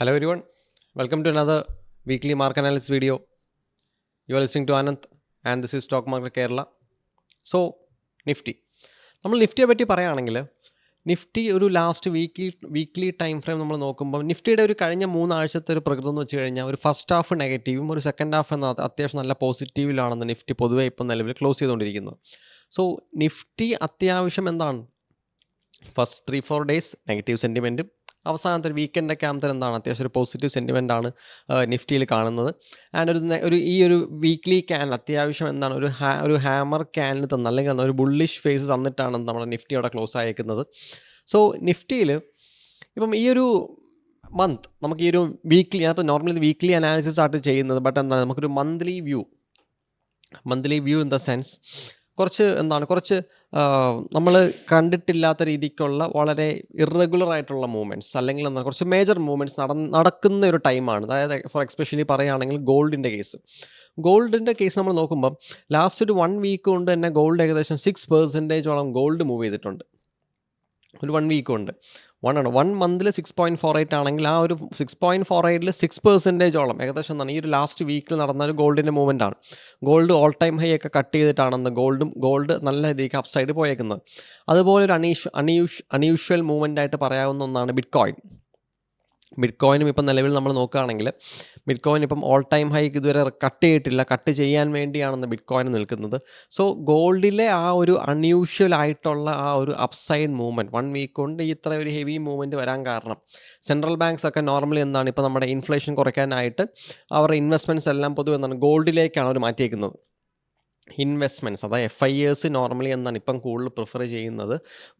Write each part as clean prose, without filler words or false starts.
Hello everyone, welcome to another weekly market analysis video. You are listening to Anand and this is Stock Market Kerala. So, Nifty. നമ്മൾ നിഫ്റ്റിയെ പറ്റി പറയുകയാണെങ്കിൽ Nifty ഒരു last weekly time frame നമ്മൾ നോക്കുമ്പോൾ നിഫ്റ്റിയുടെ ഒരു കഴിഞ്ഞ 3 ആഴ്ചത്തെ ഒരു പ്രകൃതം എന്ന് വെച്ച് കഴിഞ്ഞാൽ ഒരു ഫസ്റ്റ് ഹാഫ് നെഗറ്റീവും ഒരു സെക്കൻഡ് ഹാഫ് എന്ന അത്യാവശ്യം നല്ല പോസിറ്റീവിലാണെന്ന് നിഫ്റ്റി പൊതുവേ ഇപ്പം നിലവിൽ ക്ലോസ് ചെയ്തുകൊണ്ടിരിക്കുന്നത്. സോ നിഫ്റ്റി അത്യാവശ്യം എന്താണ് ഫസ്റ്റ് 3-4 ഡേയ്സ് നെഗറ്റീവ് സെൻറ്റിമെൻറ്റും അവസാനത്തെ ഒരു വീക്കെൻഡൊക്കെ ആകുമ്പോൾ എന്താണ് അത്യാവശ്യം ഒരു പോസിറ്റീവ് സെൻറ്റിമെൻ്റാണ് നിഫ്റ്റിയിൽ കാണുന്നത്. ആൻഡ് ഈ ഒരു വീക്ക്ലി ക്യാൻ അത്യാവശ്യം എന്താണ് ഒരു ഹാമർ ക്യാനിൽ തന്ന അല്ലെങ്കിൽ ഒരു ബുള്ളിഷ് ഫേസ് തന്നിട്ടാണ് നമ്മുടെ നിഫ്റ്റി അവിടെ ക്ലോസ് ആയേക്കുന്നത്. സോ നിഫ്റ്റിയിൽ ഇപ്പം ഈ ഒരു മന്ത് നമുക്ക് ഈ ഒരു വീക്ക്ലി ഞാനിപ്പോൾ നോർമലി വീക്ക്ലി അനാലിസിസ് ആയിട്ട് ചെയ്യുന്നത്, ബട്ട് എന്താണ് നമുക്കൊരു monthly view in the sense കുറച്ച് നമ്മൾ കണ്ടിട്ടില്ലാത്ത രീതിക്കുള്ള വളരെ ഇറഗുലർ ആയിട്ടുള്ള മൂവ്മെൻറ്റ്സ് അല്ലെങ്കിൽ എന്താണ് കുറച്ച് മേജർ മൂവ്മെൻറ്റ്സ് നടക്കുന്ന ഒരു ടൈമാണ്. അതായത് ഫോർ എക്സ്പെഷ്യലി പറയുകയാണെങ്കിൽ ഗോൾഡിൻ്റെ കേസ് നമ്മൾ നോക്കുമ്പം ലാസ്റ്റ് ഒരു 1 വീക്ക് കൊണ്ട് തന്നെ ഗോൾഡ് ഏകദേശം 6% ഗോൾഡ് മൂവ് ചെയ്തിട്ടുണ്ട്. ഒരു 1 വീക്ക് കൊണ്ട് 1 മന്തിൽ 6.48 ആണെങ്കിൽ ആ ഒരു 6.48ൽ 6% ഏകദേശം എന്താണ് ഈ ഒരു ലാസ്റ്റ് വീക്കിൽ നടന്ന ഒരു ഗോൾഡിൻ്റെ മൂവ്മെൻ്റ് ആണ്. ഗോൾഡ് ഓൾ ടൈം ഹൈ ഒക്കെ കട്ട് ചെയ്തിട്ടാണെന്ന് ഗോൾഡ് നല്ല രീതിക്ക് അപ്സൈഡ് പോയേക്കുന്നത്. അതുപോലെ ഒരു അൺയൂഷ്വൽ മൂവ്മെൻ്റ് ആയിട്ട് പറയാവുന്ന ഒന്നാണ് ബിറ്റ്കോയിനും ഇപ്പം നിലവിൽ നമ്മൾ നോക്കുകയാണെങ്കിൽ ബിറ്റ്കോയിൻ ഇപ്പം ഓൾ ടൈം ഹൈക്ക് ഇതുവരെ കട്ട് ചെയ്യാൻ വേണ്ടിയാണെന്ന് ബിറ്റ്കോയിൻ നിൽക്കുന്നത്. സോ ഗോൾഡിലെ ആ ഒരു അൺയൂഷ്വൽ ആയിട്ടുള്ള ആ ഒരു അപ്സൈഡ് മൂവ്മെൻറ്റ് 1 വീക്ക് കൊണ്ട് ഇത്ര ഒരു ഹെവി മൂവ്മെൻറ്റ് വരാൻ കാരണം സെൻട്രൽ ബാങ്ക്സ് ഒക്കെ നോർമലി എന്താണ് ഇപ്പോൾ നമ്മുടെ ഇൻഫ്ലേഷൻ കുറയ്ക്കാനായിട്ട് അവരുടെ ഇൻവെസ്റ്റ്മെൻറ്റ്സ് എല്ലാം പൊതുവെ എന്താണ് ഗോൾഡിലേക്കാണ് അവർ മാറ്റിയേക്കുന്നത്. ഇൻവെസ്റ്റ്മെൻറ്റ്സ് അതായത് FIS നോർമലി എന്താണ് ഇപ്പം കൂടുതൽ പ്രിഫർ ചെയ്യുന്നത്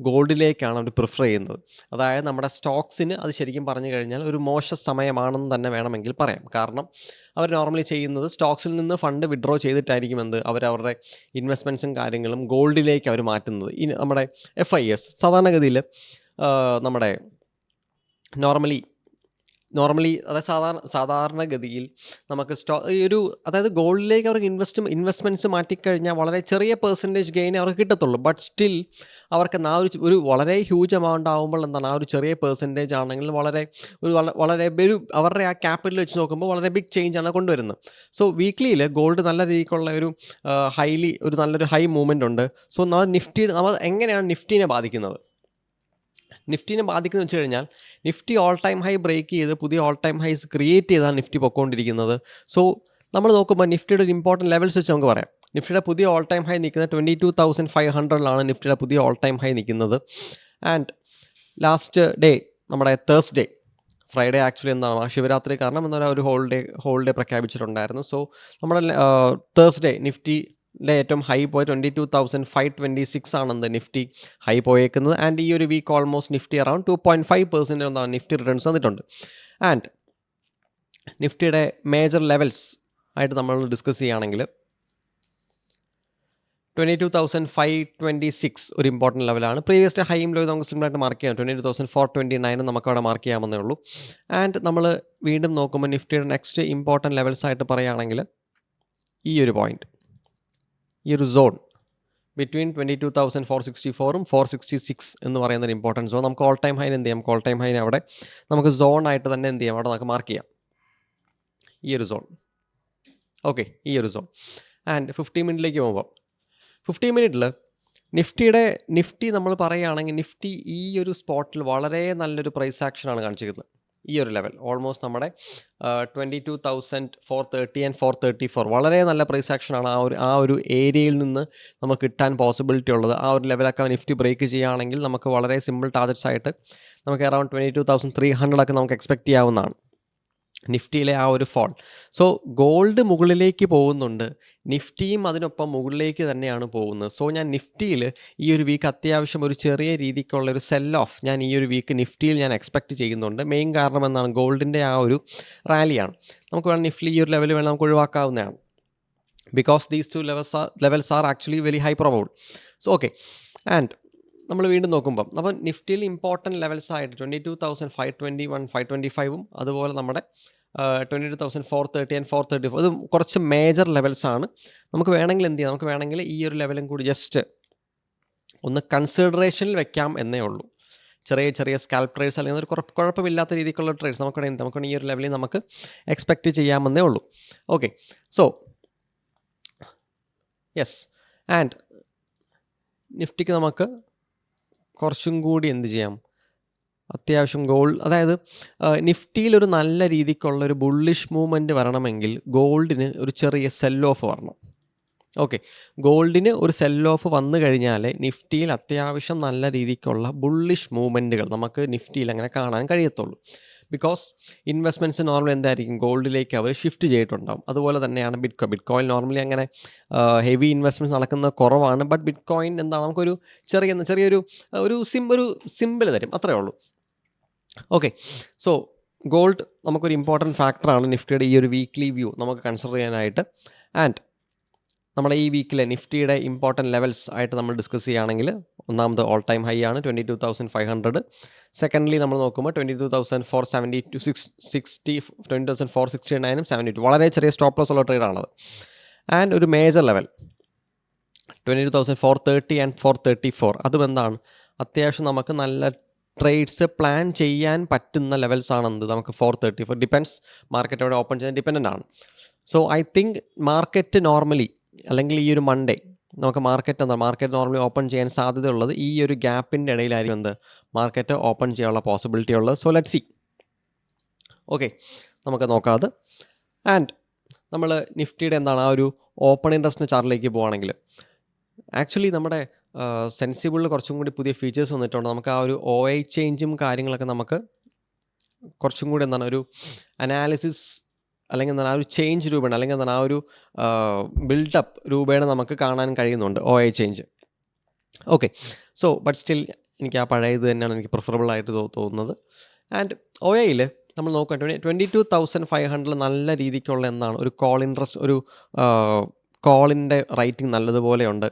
ഗോൾഡിലേക്കാണ് അവർ പ്രിഫർ ചെയ്യുന്നത്. അതായത് നമ്മുടെ സ്റ്റോക്സിന് അത് ശരിക്കും പറഞ്ഞു കഴിഞ്ഞാൽ ഒരു മോശ സമയമാണെന്ന് തന്നെ വേണമെങ്കിൽ പറയാം. കാരണം അവർ നോർമലി ചെയ്യുന്നത് സ്റ്റോക്സിൽ നിന്ന് ഫണ്ട് വിഡ്രോ ചെയ്തിട്ടായിരിക്കും അവരവരുടെ ഇൻവെസ്റ്റ്മെൻറ്റ്സും കാര്യങ്ങളും ഗോൾഡിലേക്ക് അവർ മാറ്റുന്നത്. നമ്മുടെ FIS സാധാരണഗതിയിൽ നമ്മുടെ നോർമലി അതായത് സാധാരണഗതിയിൽ നമുക്ക് അതായത് ഗോൾഡിലേക്ക് അവർക്ക് ഇൻവെസ്റ്റ്മെൻറ്റ്സ് മാറ്റിക്കഴിഞ്ഞാൽ വളരെ ചെറിയ പെർസെൻറ്റേജ് ഗെയിൻ അവർക്ക് കിട്ടത്തുള്ളൂ. ബട്ട് സ്റ്റിൽ അവർക്ക് ഒരു വളരെ ഹ്യൂജ് എമൗണ്ട് ആകുമ്പോൾ എന്താണ് ആ ഒരു ചെറിയ പെർസെൻറ്റേജ് ആണെങ്കിൽ വളരെ അവരുടെ ആ ക്യാപിറ്റൽ വെച്ച് നോക്കുമ്പോൾ വളരെ ബിഗ് ചേഞ്ച് ആണ് കൊണ്ടുവരുന്നത്. സോ വീക്ക്ലിയിൽ ഗോൾഡ് നല്ല രീതിക്കുള്ള ഒരു നല്ലൊരു ഹൈ മൂവ്മെൻ്റ് ഉണ്ട്. സോ നമ്മൾ എങ്ങനെയാണ് നിഫ്റ്റിനെ ബാധിക്കുന്നത് വെച്ച് കഴിഞ്ഞാൽ Nifty all time high break ചെയ്ത് പുതിയ ഓൾ ടൈം ഹൈസ് ക്രിയേറ്റ് ചെയ്താണ് നിഫ്റ്റി പൊയ്ക്കൊണ്ടിരിക്കുന്നത്. സോ നമ്മൾ നോക്കുമ്പോൾ നിഫ്റ്റിയുടെ ഒരു ഇമ്പോർട്ടൻറ്റ് ലെവൽസ് വെച്ച് നമുക്ക് പറയാം. നിഫ്റ്റിയുടെ പുതിയ ഓൾ ടൈം ഹൈ നിൽക്കുന്നത് 22,500 നിഫ്റ്റിയുടെ പുതിയ ഓൾ ടൈം ഹൈ നിൽക്കുന്നത്. ആൻഡ് ലാസ്റ്റ് ഡേ നമ്മുടെ തേഴ്സ്ഡേ ഫ്രൈഡേ ആക്ച്വലി എന്താണ് ശിവരാത്രി കാരണം എന്നൊരു ഹോളിഡേ പ്രഖ്യാപിച്ചിട്ടുണ്ടായിരുന്നു. സോ നമ്മുടെ തേഴ്സ്ഡേ നിഫ്റ്റി ഏറ്റവും ഹൈ പോയ 22,526 ആണെന്ന് നിഫ്റ്റി ഹൈ പോയേക്കുന്നത്. ആൻഡ് ഈ ഒരു വീക്ക് ഓൾമോസ്റ്റ് നിഫ്റ്റി അറൗണ്ട് 2.5% എന്താണ് നിഫ്റ്റി റിട്ടേൺസ് വന്നിട്ടുണ്ട്. ആൻഡ് നിഫ്റ്റിയുടെ മേജർ ലെവൽസ് ആയിട്ട് നമ്മൾ ഡിസ്കസ് ചെയ്യുകയാണെങ്കിൽ 22,526 ഒരു ഇമ്പോർട്ടൻറ്റ് ലെവലാണ്. പ്രീവിയസ് ഹൈയും ലോ നമുക്ക് സിമ്പിളായിട്ട് മാർക്ക് ചെയ്യാം. 22,429 നമുക്ക് അവിടെ മാർക്ക് ചെയ്യാമെന്നേ ഉള്ളൂ. ആൻഡ് നമ്മൾ വീണ്ടും നോക്കുമ്പോൾ നിഫ്റ്റിയുടെ നെക്സ്റ്റ് ഇമ്പോർട്ടൻറ്റ് ലെവൽസ് ആയിട്ട് പറയുകയാണെങ്കിൽ ഈ ഒരു പോയിൻറ്റ്, ഈ ഒരു സോൺ ബിറ്റ്വീൻ 22,464 466 എന്ന് പറയുന്ന ഒരു ഇമ്പോർട്ടൻറ്റ് സോൺ നമുക്ക് ഓൾ ടൈം ഹൈന് എന്ത് ചെയ്യാം, ഓൾ ടൈം ഹൈന് അവിടെ നമുക്ക് സോൺ ആയിട്ട് തന്നെ എന്ത് ചെയ്യാം, അവിടെ നമുക്ക് മാർക്ക് ചെയ്യാം ഈ ഒരു സോൺ. ഓക്കെ, ഈ ഒരു സോൺ. ആൻഡ് 50 മിനിറ്റിലേക്ക് പോകുമ്പോൾ 50 മിനിറ്റിൽ നിഫ്റ്റി നമ്മൾ പറയുകയാണെങ്കിൽ നിഫ്റ്റി ഈ ഒരു സ്പോട്ടിൽ വളരെ നല്ലൊരു പ്രൈസ് ആക്ഷനാണ് കാണിച്ചിരിക്കുന്നത്. ഈ ഒരു ലെവൽ ഓൾമോസ്റ്റ് നമ്മുടെ 22,430 ആൻഡ് 434 വളരെ നല്ല പ്രൈസ് ആക്ഷനാണ് ആ ഒരു ഏരിയയിൽ നിന്ന് നമുക്ക് കിട്ടാൻ പോസിബിലിറ്റി ഉള്ളത്. ആ ഒരു ലെവലൊക്കെ നിഫ്റ്റി ബ്രേക്ക് ചെയ്യുകയാണെങ്കിൽ നമുക്ക് വളരെ സിമ്പിൾ ടാർഗറ്റ്സ് ആയിട്ട് നമുക്ക് അറൗണ്ട് 22,300 ഒക്കെ നമുക്ക് എക്സ്പെക്റ്റ് ചെയ്യാവുന്നതാണ് നിഫ്റ്റിയിലെ ആ ഒരു ഫോൾ. സോ ഗോൾഡ് മുകളിലേക്ക് പോകുന്നുണ്ട്, നിഫ്റ്റിയും അതിനൊപ്പം മുകളിലേക്ക് തന്നെയാണ് പോകുന്നത്. സോ ഞാൻ നിഫ്റ്റിയിൽ ഈ ഒരു വീക്ക് അത്യാവശ്യം ഒരു ചെറിയ രീതിക്കുള്ള ഒരു സെൽ ഓഫ് ഞാൻ ഈ ഒരു വീക്ക് നിഫ്റ്റിയിൽ ഞാൻ എക്സ്പെക്റ്റ് ചെയ്യുന്നുണ്ട്. മെയിൻ കാരണം എന്താണ് ഗോൾഡിൻ്റെ ആ ഒരു റാലിയാണ്. നമുക്ക് വേണം നിഫ്റ്റി ഈ ഒരു ലെവൽ വേണം നമുക്ക് ഒഴിവാക്കാവുന്നതാണ്. Because these 2 levels are actually very high probable. So okay, and നമ്മൾ വീണ്ടും നോക്കുമ്പം അപ്പോൾ നിഫ്റ്റിയിൽ ഇമ്പോർട്ടൻറ്റ് ലെവൽസ് ആയിട്ട് 22,521 525 അതുപോലെ നമ്മുടെ 22,430 ആൻഡ് 434 ഇത് കുറച്ച് മേജർ ലെവൽസാണ്. നമുക്ക് വേണമെങ്കിൽ എന്ത് ചെയ്യാം, നമുക്ക് വേണമെങ്കിൽ ഈ ഒരു ലെവലും കൂടി ജസ്റ്റ് ഒന്ന് കൺസിഡറേഷനിൽ വെക്കാം എന്നേ ഉള്ളൂ. ചെറിയ ചെറിയ സ്കാൽപ്പ് ട്രേഡ്സ് അല്ലെങ്കിൽ ഒരു കുഴപ്പമില്ലാത്ത രീതിക്കുള്ള ട്രേഡ്സ് നമുക്ക് ഈ ഒരു ലെവലിൽ നമുക്ക് എക്സ്പെക്റ്റ് ചെയ്യാമെന്നേ ഉള്ളൂ. ഓക്കെ, സോ യെസ്, ആൻഡ് നിഫ്റ്റിക്ക് നമുക്ക് കുറച്ചും കൂടി എന്ത് ചെയ്യാം, അത്യാവശ്യം അതായത് നിഫ്റ്റിയിലൊരു നല്ല രീതിക്കുള്ളൊരു ബുള്ളിഷ് മൂവ്മെൻറ്റ് വരണമെങ്കിൽ ഗോൾഡിന് ഒരു ചെറിയ സെൽ ഓഫ് വരണം. ഓക്കെ, ഗോൾഡിന് ഒരു സെൽ ഓഫ് വന്നു കഴിഞ്ഞാൽ നിഫ്റ്റിയിൽ അത്യാവശ്യം നല്ല രീതിക്കുള്ള ബുള്ളിഷ് മൂവ്മെൻറ്റുകൾ നമുക്ക് നിഫ്റ്റിയിൽ അങ്ങനെ കാണാൻ കഴിയത്തുള്ളൂ. ബിക്കോസ് ഇൻവെസ്റ്റ്മെൻറ്റ്സ് നോർമലി എന്തായിരിക്കും, ഗോൾഡിലേക്ക് അവർ ഷിഫ്റ്റ് ചെയ്തിട്ടുണ്ടാകും. അതുപോലെ തന്നെയാണ് ബിറ്റ്കോയിൻ നോർമലി അങ്ങനെ ഹെവി ഇൻവെസ്റ്റ്മെൻറ്റ്സ് നടക്കുന്നത് കുറവാണ്. ബട്ട് ബിറ്റ്കോയിൻ എന്താണ്, നമുക്കൊരു ചെറിയൊരു സിമ്പിൾ തരും, അത്രയേ ഉള്ളൂ. ഓക്കെ, സോ ഗോൾഡ് നമുക്കൊരു ഇമ്പോർട്ടൻറ്റ് ഫാക്ടറാണ് നിഫ്റ്റിയുടെ ഈ ഒരു വീക്ക്ലി വ്യൂ നമുക്ക് കൺസിഡർ ചെയ്യാനായിട്ട്. ആൻഡ് നമ്മുടെ ഈ വീക്കിലെ നിഫ്റ്റിയുടെ ഇമ്പോർട്ടൻറ്റ് ലെവൽസ് ആയിട്ട് നമ്മൾ ഡിസ്കസ് ചെയ്യുകയാണെങ്കിൽ, ഒന്നാമത് ഓൾ ടൈം ഹൈ ആണ് 22,500. സെക്കൻഡ്ലി നമ്മൾ നോക്കുമ്പോൾ 22,469 72, വളരെ ചെറിയ സ്റ്റോപ്പ് ലോസ് ഉള്ള ട്രേഡാണത്. ആൻഡ് ഒരു മേജർ ലെവൽ 22,430 ആൻഡ് 434. അതും എന്താണ്, അത്യാവശ്യം നമുക്ക് നല്ല ട്രേഡ്സ് പ്ലാൻ ചെയ്യാൻ പറ്റുന്ന ലെവൽസ് ആണെന്ത്, നമുക്ക് 434. ഡിപ്പെൻസ്, മാർക്കറ്റ് അവിടെ ഓപ്പൺ ചെയ്യാൻ ഡിപ്പെൻഡൻ്റ് ആണ്. So I think market normally, അല്ലെങ്കിൽ ഈ ഒരു മൺഡേ നമുക്ക് മാർക്കറ്റ് നോർമലി ഓപ്പൺ ചെയ്യാൻ സാധ്യതയുള്ളത് ഈ ഒരു ഗ്യാപ്പിൻ്റെ ഇടയിലായിരിക്കും മാർക്കറ്റ് ഓപ്പൺ ചെയ്യാനുള്ള പോസിബിലിറ്റി ഉള്ളത്. So let see. ഓക്കെ, നമുക്ക് നോക്കാം അത്. ആൻഡ് നമ്മൾ നിഫ്റ്റിയുടെ എന്താണ് ആ ഒരു ഓപ്പൺ ഇൻട്രസ്റ്റിൻ്റെ ചാർട്ടിലേക്ക് പോവുകയാണെങ്കിൽ, ആക്ച്വലി നമ്മുടെ സെൻസിബിളിൽ കുറച്ചും കൂടി പുതിയ ഫീച്ചേഴ്സ് വന്നിട്ടുണ്ട്. നമുക്ക് ആ ഒരു OI ചേഞ്ചും കാര്യങ്ങളൊക്കെ നമുക്ക് കുറച്ചും കൂടി എന്താണ് ഒരു അനാലിസിസ്, അല്ലെങ്കിൽ എന്താണ് ആ ഒരു ചേഞ്ച് രൂപേണ, അല്ലെങ്കിൽ എന്താണ് ആ ഒരു ബിൽഡപ്പ് രൂപേണ നമുക്ക് കാണാൻ കഴിയുന്നുണ്ട് OI change. Okay, so but still എനിക്ക് ആ പഴയത് തന്നെയാണ് എനിക്ക് പ്രിഫറബിൾ ആയിട്ട് തോന്നുന്നത്. ആൻഡ് OIയിൽ നമ്മൾ നോക്കുക 22,500 നല്ല രീതിക്കുള്ള എന്താണ് ഒരു കോളിൻ്റെ റൈറ്റിംഗ് നല്ലതുപോലെ ഉണ്ട്.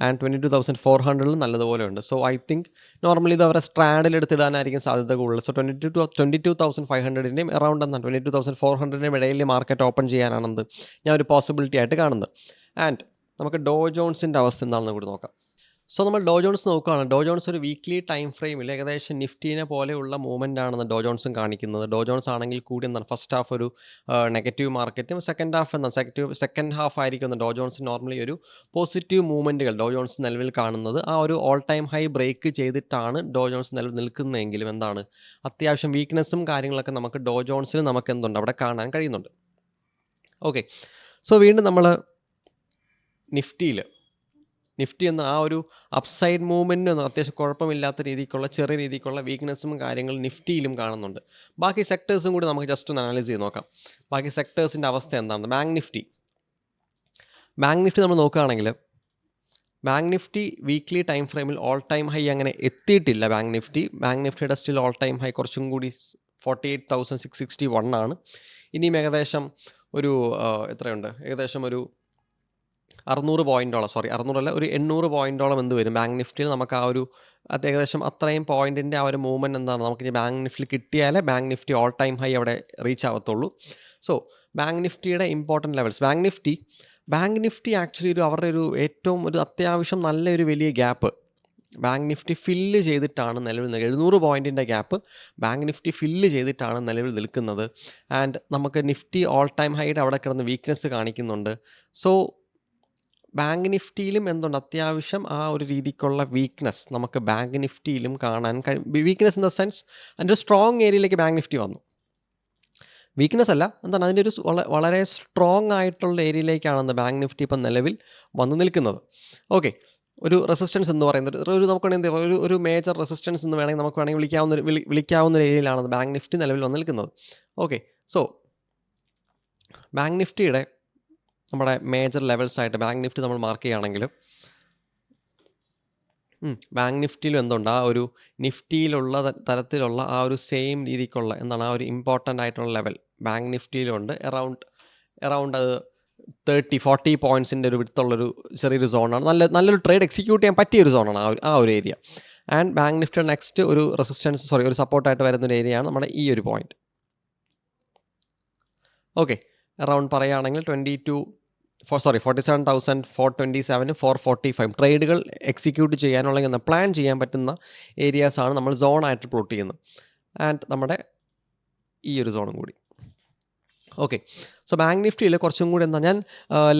ആൻഡ് 22,400 നല്ലതുപോലെ ഉണ്ട്. സോ ഐ തിങ്ക് നോർമലി ഇത് അവരെ സ്ട്രാഡിൽ എടുത്തിടാനായിരിക്കും സാധ്യത കൂടുതൽ. സോ 22,500-ൻ്റെയും അറൗണ്ട് എന്നാൽ 22,400-ൻ്റെയും ഇടയിൽ മാർക്കറ്റ് ഓപ്പൺ ചെയ്യാനാണെന്ന് ഞാൻ ഒരു പോസിബിലിറ്റി ആയിട്ട് കാണുന്നത്. ആൻഡ് നമുക്ക് ഡോ ജോൺസിൻ്റെ അവസ്ഥ എന്താണെന്ന് കൂടി നോക്കാം. സോ നമ്മൾ ഡോ ജോൺസ് നോക്കുകയാണ്. ഡോ ജോൺസ് ഒരു വീക്ക്ലി ടൈം ഫ്രെയിമിൽ ഏകദേശം നിഫ്റ്റീനെ പോലെയുള്ള മൂവ്മെൻ്റ് ആണെന്ന് ഡോ ജോൺസും കാണിക്കുന്നത്. ഡോ ജോൺസ് ആണെങ്കിൽ കൂടി എന്താണ് ഫസ്റ്റ് ഹാഫ് ഒരു നെഗറ്റീവ് മാർക്കറ്റും സെക്കൻഡ് ഹാഫ് ആയിരിക്കും ഡോ ജോൺസ് നോർമലി ഒരു പോസിറ്റീവ് മൂവ്മെൻറ്റുകൾ ഡോ ജോൺസ് നിലവിൽ കാണുന്നത്. ആ ഒരു ഓൾ ടൈം ഹൈ ബ്രേക്ക് ചെയ്തിട്ടാണ് ഡോ ജോൺസ് നിൽക്കുന്നതെങ്കിലും എന്താണ് അത്യാവശ്യം വീക്ക്നെസ്സും കാര്യങ്ങളൊക്കെ നമുക്ക് ഡോ ജോൺസിൽ നമുക്ക് എന്തുണ്ട് അവിടെ കാണാൻ കഴിയുന്നുണ്ട്. ഓക്കെ, സോ വീണ്ടും നമ്മൾ നിഫ്റ്റി എന്ന ആ ഒരു അപ്സൈഡ് മൂവ്മെൻറ്റിന് അത്യാവശ്യം കുഴപ്പമില്ലാത്ത രീതിക്കുള്ള ചെറിയ രീതിക്കുള്ള വീക്ക്നെസ്സും കാര്യങ്ങളും നിഫ്റ്റിയിലും കാണുന്നുണ്ട്. ബാക്കി സെക്ടേഴ്സും കൂടി നമുക്ക് ജസ്റ്റ് ഒന്ന് അനലൈസ് ചെയ്ത് നോക്കാം. ബാക്കി സെക്ടേഴ്സിൻ്റെ അവസ്ഥ എന്താണ്. ബാങ്ക് നിഫ്റ്റി നമ്മൾ നോക്കുകയാണെങ്കിൽ ബാങ്ക് നിഫ്റ്റി വീക്ക്ലി ടൈം ഫ്രെയിമിൽ ഓൾ ടൈം ഹൈ അങ്ങനെ എത്തിയിട്ടില്ല. ബാങ്ക് നിഫ്റ്റിയുടെ സ്റ്റിൽ ഓൾ ടൈം ഹൈ കുറച്ചും കൂടി 48,661 ആണ്. ഇനിയും ഏകദേശം ഒരു എത്രയുണ്ട്, ഏകദേശം ഒരു 600 പോയിൻറ്റോളം, 800 പോയിൻറ്റോളം എന്ത് വരും ബാങ്ക് നിഫ്റ്റിയിൽ നമുക്ക് ആ ഒരു ഏകദേശം അത്രയും പോയിൻറ്റിൻ്റെ ആ ഒരു മൂവ്മെൻറ്റ് എന്താണ് നമുക്ക് ബാങ്ക് നിഫ്റ്റിയിൽ കിട്ടിയാലേ bank Nifty all time high അവിടെ റീച്ച് ആവത്തുള്ളൂ. സോ ബാങ്ക് നിഫ്റ്റിയുടെ important levels, bank Nifty actually അവരുടെ ഏറ്റവും അത്യാവശ്യം നല്ലൊരു വലിയ ഗ്യാപ്പ് ബാങ്ക് നിഫ്റ്റി ഫില്ല് ചെയ്തിട്ടാണ് നിലവിൽ 700 പോയിൻറ്റിൻ്റെ ഗ്യാപ്പ് ബാങ്ക് നിഫ്റ്റി ഫില്ല് ചെയ്തിട്ടാണ് നിലവിൽ നിൽക്കുന്നത്. ആൻഡ് നമുക്ക് നിഫ്റ്റി ഓൾ ടൈം ഹൈയുടെ അവിടെ കിടന്ന് വീക്ക്നെസ് കാണിക്കുന്നുണ്ട്. സോ ബാങ്ക് നിഫ്റ്റിയിലും എന്തുണ്ട് അത്യാവശ്യം ആ ഒരു രീതിക്കുള്ള വീക്ക്നെസ് നമുക്ക് ബാങ്ക് നിഫ്റ്റിയിലും കാണാൻ വീക്ക്നെസ് ഇൻ ദ സെൻസ് അതിൻ്റെ ഒരു സ്ട്രോങ് ഏരിയയിലേക്ക് ബാങ്ക് നിഫ്റ്റി വന്നു. വീക്ക്നെസ് അല്ല, എന്താണ് അതിൻ്റെ ഒരു വളരെ സ്ട്രോങ് ആയിട്ടുള്ള ഏരിയയിലേക്കാണ് ബാങ്ക് നിഫ്റ്റി ഇപ്പം നിലവിൽ വന്നു നിൽക്കുന്നത്. ഓക്കെ, ഒരു റെസിസ്റ്റൻസ് എന്ന് പറയുന്നത് ഒരു മേജർ റെസിസ്റ്റൻസ് എന്ന് വേണമെങ്കിൽ വിളിക്കാവുന്ന ഒരു ഏരിയയിലാണ് ബാങ്ക് നിഫ്റ്റി നിലവിൽ വന്നു നിൽക്കുന്നത്. ഓക്കെ, സോ ബാങ്ക് നിഫ്റ്റിയുടെ നമ്മുടെ മേജർ ലെവൽസായിട്ട് ബാങ്ക് നിഫ്റ്റി നമ്മൾ മാർക്ക് ചെയ്യുകയാണെങ്കിൽ ബാങ്ക് നിഫ്റ്റിയിലും എന്തുണ്ട് ആ ഒരു നിഫ്റ്റിയിലുള്ള തരത്തിലുള്ള ആ ഒരു സെയിം രീതിക്കുള്ള എന്താണ് ആ ഒരു ഇമ്പോർട്ടൻ്റ് ആയിട്ടുള്ള ലെവൽ ബാങ്ക് നിഫ്റ്റിയിലുണ്ട്. അറൗണ്ട് 30-40 പോയിൻറ്റ്സിൻ്റെ ഒരു വിടുത്തുള്ളൊരു ചെറിയൊരു സോണാണ്. നല്ലൊരു ട്രേഡ് എക്സിക്യൂട്ട് ചെയ്യാൻ പറ്റിയൊരു സോണാണ് ആ ഒരു ഏരിയ. ആൻഡ് ബാങ്ക് നിഫ്റ്റിയുടെ നെക്സ്റ്റ് ഒരു ഒരു സപ്പോർട്ടായിട്ട് വരുന്നൊരു ഏരിയയാണ് നമ്മുടെ ഈ ഒരു പോയിൻറ്റ്. ഓക്കെ, അറൗണ്ട് പറയുകയാണെങ്കിൽ 22 47,427 445 ട്രേഡുകൾ എക്സിക്യൂട്ട് ചെയ്യാനുള്ള അല്ലെങ്കിൽ പ്ലാൻ ചെയ്യാൻ പറ്റുന്ന ഏരിയാസാണ് നമ്മൾ സോണായിട്ട് പ്ലോട്ട് ചെയ്യുന്നത്. ആൻഡ് നമ്മുടെ ഈ ഒരു സോണും കൂടി. ഓക്കെ, സോ ബാങ്ക് നിഫ്റ്റിയിൽ കുറച്ചും കൂടി ഞാൻ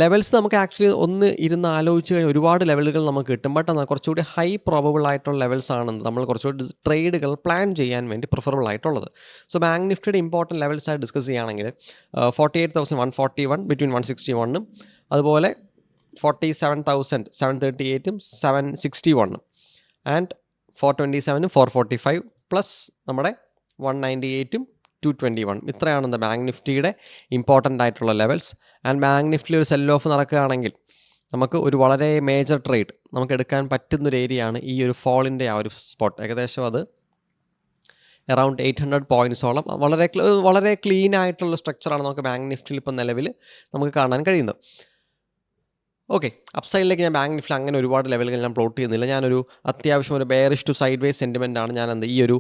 ലെവൽസ് നമുക്ക് ആക്ച്വലി ഒന്ന് ഇരുന്ന് ആലോചിച്ച് കഴിഞ്ഞാൽ ഒരുപാട് ലെവലുകൾ നമുക്ക് കിട്ടും. ബട്ട് എന്നാൽ കുറച്ചുകൂടി ഹൈ പ്രോബബിൾ ആയിട്ടുള്ള ലെവൽസ് ആണ് നമ്മൾ കുറച്ചുകൂടി ട്രേഡുകൾ പ്ലാൻ ചെയ്യാൻ വേണ്ടി പ്രിഫറബിൾ ആയിട്ടുള്ളത്. സോ ബാങ്ക് നിഫ്റ്റിയുടെ ഇമ്പോർട്ടൻറ്റ് ലെവൽസ് ആയിട്ട് ഡിസ്കസ് ചെയ്യുകയാണെങ്കിൽ 48,141 ബിറ്റ്വീൻ 161 അതുപോലെ 47,738 761 ആൻഡ് 427 445 പ്ലസ് നമ്മുടെ 198 221. ഇത്രയാണ് എന്താ ബാങ്ക് നിഫ്റ്റിയുടെ ഇമ്പോർട്ടൻ്റ് ആയിട്ടുള്ള ലെവൽസ്. ആൻഡ് ബാങ്ക് നിഫ്റ്റിയിൽ ഒരു സെൽ ഓഫ് നടക്കുകയാണെങ്കിൽ നമുക്ക് ഒരു വളരെ മേജർ ട്രേഡ് നമുക്ക് എടുക്കാൻ പറ്റുന്നൊരു ഏരിയയാണ് ഈ ഒരു ഫോളിൻ്റെ ആ ഒരു സ്പോട്ട്. ഏകദേശം അത് അറൗണ്ട് 800 പോയിൻറ്റ്സോളം വളരെ ക്ലീൻ ആയിട്ടുള്ള സ്ട്രക്ചറാണ് നമുക്ക് ബാങ്ക് നിഫ്റ്റിയിൽ ഇപ്പോൾ നിലവിൽ നമുക്ക് കാണാൻ കഴിയുന്നത്. ഓക്കെ, അപ്സൈഡിലേക്ക് ഞാൻ ബാങ്ക് നിഫ്റ്റിൽ അങ്ങനെ ഒരുപാട് ലെവലുകൾ ഞാൻ പ്ലോട്ട് ചെയ്യുന്നില്ല. ഞാനൊരു അത്യാവശ്യം ഒരു ബെയറിഷ് ടു സൈഡ് വേസ് സെൻറ്റിമെൻ്റാണ് ഞാൻ ഈ ഒരു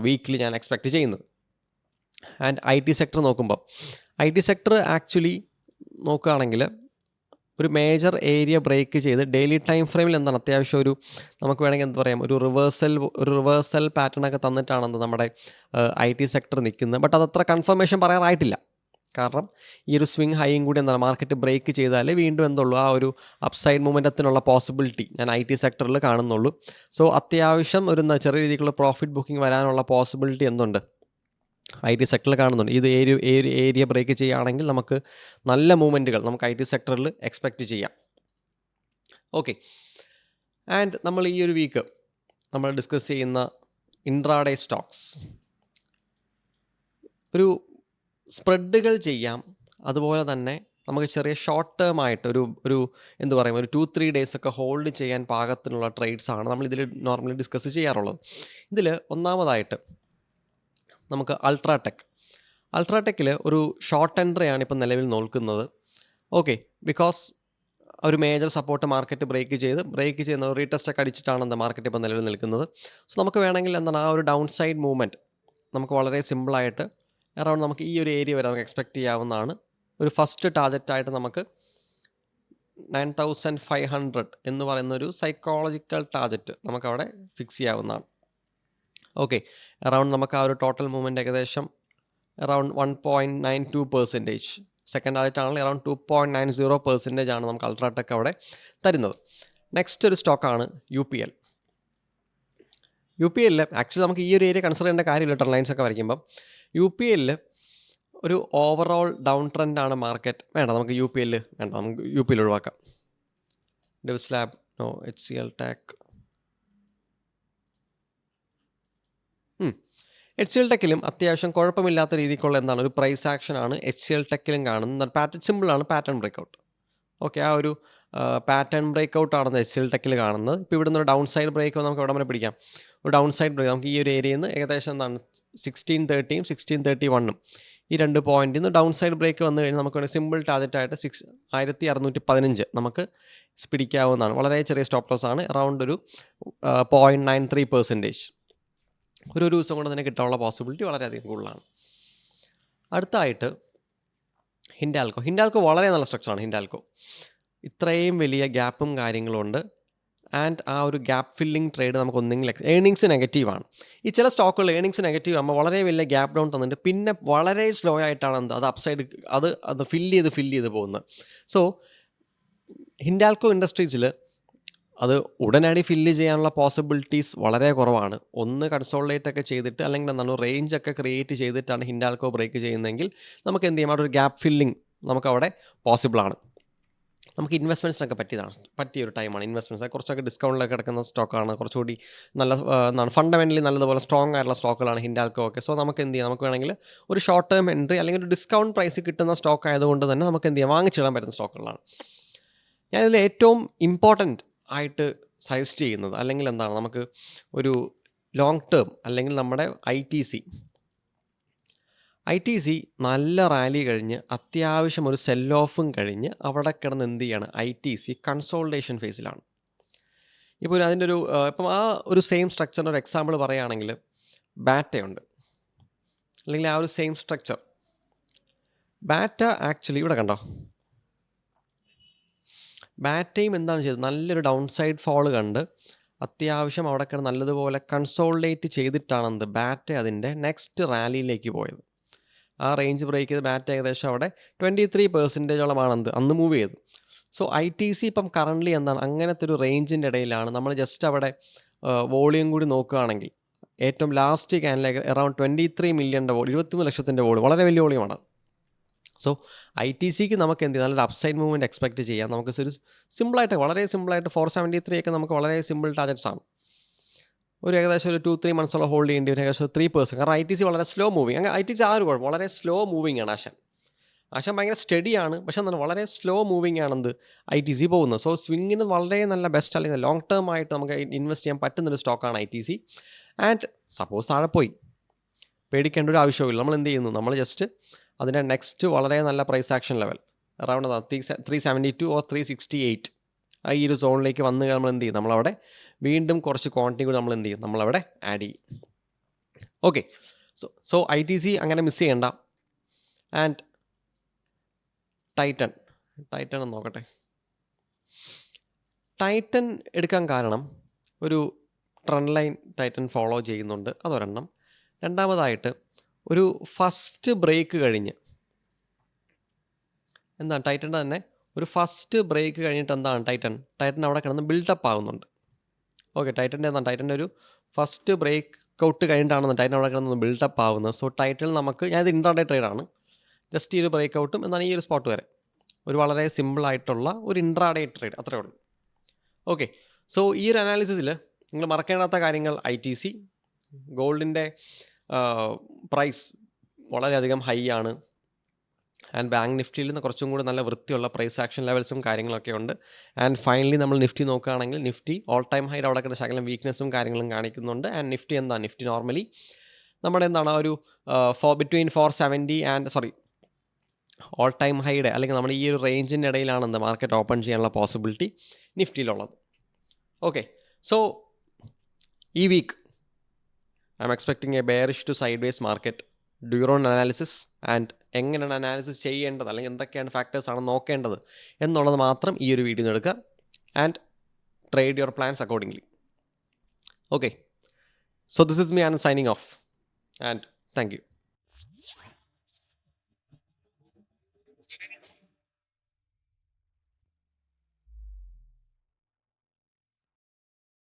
വീക്കിൽ ഞാൻ എക്സ്പെക്റ്റ് ചെയ്യുന്നത്. ആൻഡ് ഐ ടി സെക്ടർ നോക്കുമ്പോൾ ആക്ച്വലി നോക്കുകയാണെങ്കിൽ ഒരു മേജർ ഏരിയ ബ്രേക്ക് ചെയ്ത് ഡെയിലി ടൈം ഫ്രെയിമിൽ എന്താണ് അത്യാവശ്യം ഒരു നമുക്ക് വേണമെങ്കിൽ എന്താ പറയാം ഒരു റിവേഴ്സൽ പാറ്റേണൊക്കെ തന്നിട്ടാണ് നമ്മുടെ ഐ ടി സെക്ടർ നിൽക്കുന്നത്. ബട്ട് അതത്ര കൺഫർമേഷൻ പറയാറായിട്ടില്ല. കാരണം ഈ ഒരു സ്വിങ് ഹൈയും കൂടി എന്താണ് മാർക്കറ്റ് ബ്രേക്ക് ചെയ്താലേ വീണ്ടും എന്തുള്ളൂ ആ ഒരു അപ്സൈഡ് മൂവ്മെൻറ്റത്തിനുള്ള പോസിബിലിറ്റി ഞാൻ ഐ ടി സെക്ടറിൽ കാണുന്നുള്ളൂ. സോ അത്യാവശ്യം ഒരു ചെറിയ രീതിക്കുള്ള പ്രോഫിറ്റ് ബുക്കിംഗ് വരാനുള്ള പോസിബിലിറ്റി എന്തുണ്ട് ഐ ടി സെക്ടറിൽ കാണുന്നുണ്ട്. ഇത് ഏരിയ ബ്രേക്ക് ചെയ്യുകയാണെങ്കിൽ നമുക്ക് നല്ല മൂവ്മെൻറ്റുകൾ നമുക്ക് ഐ ടി സെക്ടറിൽ എക്സ്പെക്റ്റ് ചെയ്യാം. ഓക്കെ, ആൻഡ് നമ്മൾ ഈ ഒരു വീക്ക് നമ്മൾ ഡിസ്കസ് ചെയ്യുന്ന ഇൻട്രാഡേ സ്റ്റോക്സ് ഒരു സ്പ്രെഡുകൾ ചെയ്യാം. അതുപോലെ തന്നെ നമുക്ക് ചെറിയ ഷോർട്ട് ടേം ആയിട്ട് ഒരു എന്ത് പറയും ഒരു 2-3 ഡേയ്സ് ഒക്കെ ഹോൾഡ് ചെയ്യാൻ പാകത്തിനുള്ള ട്രേഡ്സാണ് നമ്മളിതിൽ നോർമലി ഡിസ്കസ് ചെയ്യാറുള്ളത്. ഇതിൽ ഒന്നാമതായിട്ട് നമുക്ക് അൾട്രാടെക്കിൽ ഒരു ഷോർട്ട് എൻട്രിയാണ് ഇപ്പോൾ നിലവിൽ നോക്കുന്നത്. ഓക്കെ, ബിക്കോസ് ഒരു മേജർ സപ്പോർട്ട് മാർക്കറ്റ് ബ്രേക്ക് ചെയ്യുന്ന ഒരു റീടെസ്റ്റ് ഒക്കെ അടിച്ചിട്ടാണ് എന്താ മാർക്കറ്റ് ഇപ്പോൾ നിലവിൽ നിൽക്കുന്നത്. സോ നമുക്ക് വേണമെങ്കിൽ എന്താണ് ആ ഒരു ഡൗൺ സൈഡ് മൂവ്മെൻറ്റ് നമുക്ക് വളരെ സിമ്പിളായിട്ട് അറൗണ്ട് നമുക്ക് ഈ ഒരു ഏരിയ വരെ നമുക്ക് എക്സ്പെക്റ്റ് ചെയ്യാവുന്നതാണ്. ഒരു ഫസ്റ്റ് ടാർഗറ്റായിട്ട് നമുക്ക് 9,500 എന്ന് പറയുന്ന ഒരു സൈക്കോളജിക്കൽ ടാർഗറ്റ് നമുക്കവിടെ ഫിക്സ് ചെയ്യാവുന്നതാണ്. ഓക്കെ, അറൗണ്ട് നമുക്ക് ആ ഒരു ടോട്ടൽ മൂവ്മെൻറ്റ് ഏകദേശം അറൗണ്ട് 1.92%. സെക്കൻഡ് ടാർഗറ്റാണെങ്കിൽ അറൗണ്ട് 2.90% ആണ് നമുക്ക് അൾട്രാടെക് അവിടെ തരുന്നത്. നെക്സ്റ്റ് ഒരു സ്റ്റോക്കാണ് UPL. ആക്ച്വലി നമുക്ക് ഈ ഒരു ഏരിയ കൺസിഡർ ചെയ്യേണ്ട കാര്യമില്ല ട്രെൻഡ് ഒക്കെ വരയ്ക്കുമ്പം. UPL ഒരു ഓവറോൾ ഡൗൺ ട്രെൻഡാണ് മാർക്കറ്റ്. നമുക്ക് UPL ഒഴിവാക്കാം. ഡെവ്സ്ലാബ് നോ, HCL ടെക്. HCL ടെക്കിലും അത്യാവശ്യം കുഴപ്പമില്ലാത്ത രീതിക്കുള്ള എന്താണ് ഒരു പ്രൈസ് ആക്ഷനാണ് HCL ടെക്കിലും കാണുന്നത്. സിമ്പിളാണ് പാറ്റേൺ ബ്രേക്കൗട്ട്. ഓക്കെ, ആ ഒരു പാറ്റേൺ ബ്രേക്കൗട്ടാണ് HCL ടെക്കിൽ കാണുന്നത്. ഇപ്പോൾ ഇവിടുന്ന് ഒരു ഡൗൺ സൈഡ് ബ്രേക്ക് നമുക്ക് എവിടെ വരെ പിടിക്കാം? ഒരു ഡൗൺ സൈഡ് ബ്രേക്ക് നമുക്ക് ഈ ഒരു ഏരിയയിൽ നിന്ന് ഏകദേശം എന്താണ് 1630 1631 ഈ 2 പോയിന്റിൽ നിന്ന് ഡൗൺ സൈഡ് ബ്രേക്ക് വന്നു കഴിഞ്ഞാൽ നമുക്ക് സിമ്പിൾ ടാർഗറ്റായിട്ട് 1615 നമുക്ക് പിടിക്കാവുന്നതാണ്. വളരെ ചെറിയ സ്റ്റോപ്പ് ലോസ് ആണ്. അറൗണ്ട് ഒരു 0.93%. ഒരു ദിവസം കൊണ്ട് തന്നെ കിട്ടാനുള്ള പോസിബിലിറ്റി വളരെയധികം കൂടുതലാണ്. അടുത്തായിട്ട് ഹിൻഡാൽക്കോ വളരെ നല്ല സ്ട്രക്ചറാണ്. ഇത്രയും വലിയ ഗ്യാപ്പും കാര്യങ്ങളും ഉണ്ട്. ആൻഡ് ആ ഒരു ഗ്യാപ്പ് ഫില്ലിംഗ് ട്രേഡ് നമുക്ക് ഒന്നെങ്കിൽ ഏണിങ്സ് നെഗറ്റീവാണ്. ഈ ചില സ്റ്റോക്കുകൾ ഏണിങ്സ് നെഗറ്റീവ് ആകുമ്പോൾ വളരെ വലിയ ഗ്യാപ്പ് ഡൗൺ തന്നിട്ട് പിന്നെ വളരെ സ്ലോ ആയിട്ടാണ് അത് അപ്സൈഡ് അത് ഫില്ല് ചെയ്ത് പോകുന്നത്. സോ ഹിൻഡാൽക്കോ ഇൻഡസ്ട്രീസിൽ അത് ഉടനടി ഫില്ല് ചെയ്യാനുള്ള പോസിബിലിറ്റീസ് വളരെ കുറവാണ്. ഒന്ന് കൺസോളിഡേറ്റ് ഒക്കെ ചെയ്തിട്ട് അല്ലെങ്കിൽ എന്താണ് റേഞ്ച് ഒക്കെ ക്രിയേറ്റ് ചെയ്തിട്ടാണ് ഹിൻഡാൽക്കോ ബ്രേക്ക് ചെയ്യുന്നതെങ്കിൽ നമുക്ക് എന്ത് ചെയ്യാം, അവിടെ ഒരു ഗ്യാപ്പ് ഫില്ലിംഗ് നമുക്കവിടെ പോസിബിളാണ്. നമുക്ക് ഇൻവെസ്റ്റ്മെൻറ്റ്സിനൊക്കെ പറ്റിയൊരു ടൈമാണ്. ഇൻവെസ്റ്റ്മെൻറ്റ്സ് കുറച്ചൊക്കെ ഡിസ്കൗണ്ടിലൊക്കെ കിടക്കുന്ന സ്റ്റോക്കാണ്. കുറച്ചുകൂടി നല്ല ഫണ്ടമെൻ്റലി നല്ലതുപോലെ സ്ട്രോങ് ആയിട്ടുള്ള സ്റ്റോക്കുകളാണ് ഹിൻഡാൽക്കോ ഒക്കെ. സോ നമുക്ക് എന്ത് ചെയ്യാം, നമുക്ക് വേണമെങ്കിൽ ഒരു ഷോർട്ട് ടേം എൻട്രി അല്ലെങ്കിൽ ഒരു ഡിസ്കൗണ്ട് പ്രൈസ് കിട്ടുന്ന സ്റ്റോക്ക് ആയതുകൊണ്ട് തന്നെ നമുക്ക് എന്ത് ചെയ്യാം, വാങ്ങിച്ചിടാൻ പറ്റുന്ന സ്റ്റോക്കുകളാണ്. ഞാനിതിൽ ഏറ്റവും ഇമ്പോർട്ടൻറ്റ് ആയിട്ട് സജസ്റ്റ് ചെയ്യുന്നത് അല്ലെങ്കിൽ എന്താണ് നമുക്ക് ഒരു ലോങ് ടേം അല്ലെങ്കിൽ നമ്മുടെ ITC നല്ല റാലി കഴിഞ്ഞ് അത്യാവശ്യം ഒരു സെൽ ഓഫും കഴിഞ്ഞ് അവിടെ കിടന്ന് എന്ത് ചെയ്യാണ്, ITC കൺസോൾട്ടേഷൻ ഫേസിലാണ്. ഇപ്പോൾ അതിൻ്റെ ഇപ്പം ആ ഒരു സെയിം സ്ട്രക്ചറിൻ്റെ ഒരു എക്സാമ്പിൾ പറയുകയാണെങ്കിൽ ബാറ്റയുണ്ട്. അല്ലെങ്കിൽ ആ ഒരു സെയിം സ്ട്രക്ചർ ബാറ്റ ആക്ച്വലി ഇവിടെ കണ്ടോ, ബാറ്റയും എന്താണ് ചെയ്തത്, നല്ലൊരു ഡൗൺ സൈഡ് ഫോൾ കണ്ട് അത്യാവശ്യം അവിടെ കിടന്ന് നല്ലതുപോലെ കൺസോളിഡേറ്റ് ചെയ്തിട്ടാണ് ബാറ്റ അതിൻ്റെ നെക്സ്റ്റ് റാലിയിലേക്ക് പോയത്. ആ റേഞ്ച് ബ്രേക്ക് ചെയ്ത് ബാറ്റ ഏകദേശം അവിടെ 23% അന്ന് മൂവ് ചെയ്തു. സോ ITC ഇപ്പം കറൻ്റ്ലി എന്താണ് അങ്ങനത്തെ ഒരു റേഞ്ചിൻ്റെ ഇടയിലാണ്. നമ്മൾ ജസ്റ്റ് അവിടെ വോളിയം കൂടി നോക്കുകയാണെങ്കിൽ ഏറ്റവും ലാസ്റ്റ് ക്യാനിലേക്ക് അറൗണ്ട് 23 മില്യൻ്റെ വോളിയം, 23 ലക്ഷത്തിൻ്റെ വോളിയം, വളരെ വലിയ വോളിയമാണ്. സോ ITCക്ക് നമുക്ക് എന്ത് നല്ലൊരു അപ്സൈഡ് മൂവ്മെൻറ്റ് എക്സ്പെക്റ്റ് ചെയ്യാം. നമുക്ക് ഒരു സിമ്പിളായിട്ട്, വളരെ സിമ്പിളായിട്ട് 473 ഒക്കെ നമുക്ക് വളരെ സിമ്പിൾ ടാർഗറ്റ്സ് ആണ്. ഒരു ഏകദേശം ഒരു 2-3 മന്ത്സോളം ഹോൾഡ് ചെയ്യേണ്ടി വരും, ഏകദേശം 3%. കാരണം ITC വളരെ സ്ലോ മൂവിങ്. അങ്ങനെ ITC ആ ഒരു കുഴപ്പം, വളരെ സ്ലോ മൂവിങ് ആണ്. ആശാൻ ഭയങ്കര സ്റ്റഡിയാണ്, പക്ഷേ എന്താണ് വളരെ സ്ലോ മൂവിങ് ആണെന്ത് ITC പോകുന്നത്. സോ സ്വിങ്ങിന് വളരെ നല്ല ബെസ്റ്റ്, അല്ലെങ്കിൽ ലോങ് ടേം ആയിട്ട് നമുക്ക് ഇൻവെസ്റ്റ് ചെയ്യാൻ പറ്റുന്നൊരു സ്റ്റോക്കാണ് ITC. ആൻഡ് സപ്പോസ് താഴെ പോയി പേടിക്കേണ്ട ഒരു ആവശ്യമില്ല. നമ്മൾ എന്ത് ചെയ്യുന്നു, നമ്മൾ ജസ്റ്റ് അതിൻ്റെ നെക്സ്റ്റ് വളരെ നല്ല price action level around 372 or 368 ഈ ഒരു സോണിലേക്ക് വന്നു കഴിഞ്ഞാൽ നമ്മൾ എന്ത് ചെയ്യും, നമ്മളവിടെ വീണ്ടും കുറച്ച് ക്വാണ്ടിറ്റി കൂടി നമ്മൾ എന്ത് ചെയ്യും, നമ്മളവിടെ ആഡ് ചെയ്യും. ഓക്കെ, സോ ITC അങ്ങനെ മിസ് ചെയ്യണ്ട. ആൻഡ് ടൈറ്റൻ എന്ന് നോക്കട്ടെ. ടൈറ്റൻ എടുക്കാൻ കാരണം ഒരു ട്രെൻഡ് ലൈൻ ടൈറ്റൻ ഫോളോ ചെയ്യുന്നുണ്ട്, അതൊരെണ്ണം. രണ്ടാമതായിട്ട് ഒരു ഫസ്റ്റ് ബ്രേക്ക് കഴിഞ്ഞ് എന്താണ് ടൈറ്റൻ്റെ തന്നെ ഒരു ഫസ്റ്റ് ബ്രേക്ക് കഴിഞ്ഞിട്ട് എന്താണ് ടൈറ്റൻ അവിടെ കിടന്ന് ബിൽഡപ്പ് ആകുന്നുണ്ട്. ഓക്കെ, ടൈറ്റൻ്റെ ഒരു ഫസ്റ്റ് ബ്രേക്ക് ഔട്ട് കഴിഞ്ഞിട്ടാണ് ടൈറ്റൻ അവിടെ കിടന്ന് ബിൽഡപ്പ് ആവുന്നത്. സോ ടൈറ്റനിൽ നമുക്ക്, ഞാനിത് ഇൻട്രാഡേ ട്രേഡാണ്, ജസ്റ്റ് ഈ ഒരു ബ്രേക്ക് ഔട്ടും എന്നാൽ ഈ ഒരു സ്പോട്ട് വരെ ഒരു വളരെ സിമ്പിളായിട്ടുള്ള ഒരു ഇൻട്രാഡേ ട്രേഡ്, അത്രയേ ഉള്ളൂ. ഓക്കെ, സോ ഈ ഒരു അനാലിസിസിൽ നിങ്ങൾ മറക്കേണ്ടാത്ത കാര്യങ്ങൾ, ITC ഗോൾഡിൻ്റെ പ്രൈസ് വളരെയധികം ഹൈ ആണ്. ആൻഡ് ബാങ്ക് നിഫ്റ്റിയിൽ നിന്ന് കുറച്ചും കൂടി നല്ല വൃത്തിയുള്ള പ്രൈസ് ആക്ഷൻ ലെവൽസും കാര്യങ്ങളൊക്കെ ഉണ്ട്. ആൻഡ് ഫൈനലി നമ്മൾ നിഫ്റ്റി നോക്കുകയാണെങ്കിൽ നിഫ്റ്റി ഓൾ ടൈം ഹൈ അവിടെ കിടന്ന ശകലം വീക്ക്നെസ്സും കാര്യങ്ങളും കാണിക്കുന്നുണ്ട്. ആൻഡ് നിഫ്റ്റി നോർമലി നമ്മുടെ എന്താണ് ഒരു ബിറ്റ്വീൻ 470 ആൻഡ് ഓൾ ടൈം ഹൈയുടെ അല്ലെങ്കിൽ നമ്മുടെ ഈ ഒരു റേഞ്ചിൻ്റെ ഇടയിലാണ് മാർക്കറ്റ് ഓപ്പൺ ചെയ്യാനുള്ള പോസിബിലിറ്റി നിഫ്റ്റിയിലുള്ളത്. ഓക്കെ, സോ ഈ week I am expecting a bearish to sideways market. Do your own analysis and എങ്ങനെയാണ് അനാലിസിസ് ചെയ്യേണ്ടത്, അല്ലെങ്കിൽ എന്തൊക്കെയാണ് ഫാക്ടേഴ്സാണ് നോക്കേണ്ടത് എന്നുള്ളത് മാത്രം ഈ ഒരു വീഡിയോ എടുക്കുക. And trade your plans accordingly. Okay, so this is me and signing off and thank U.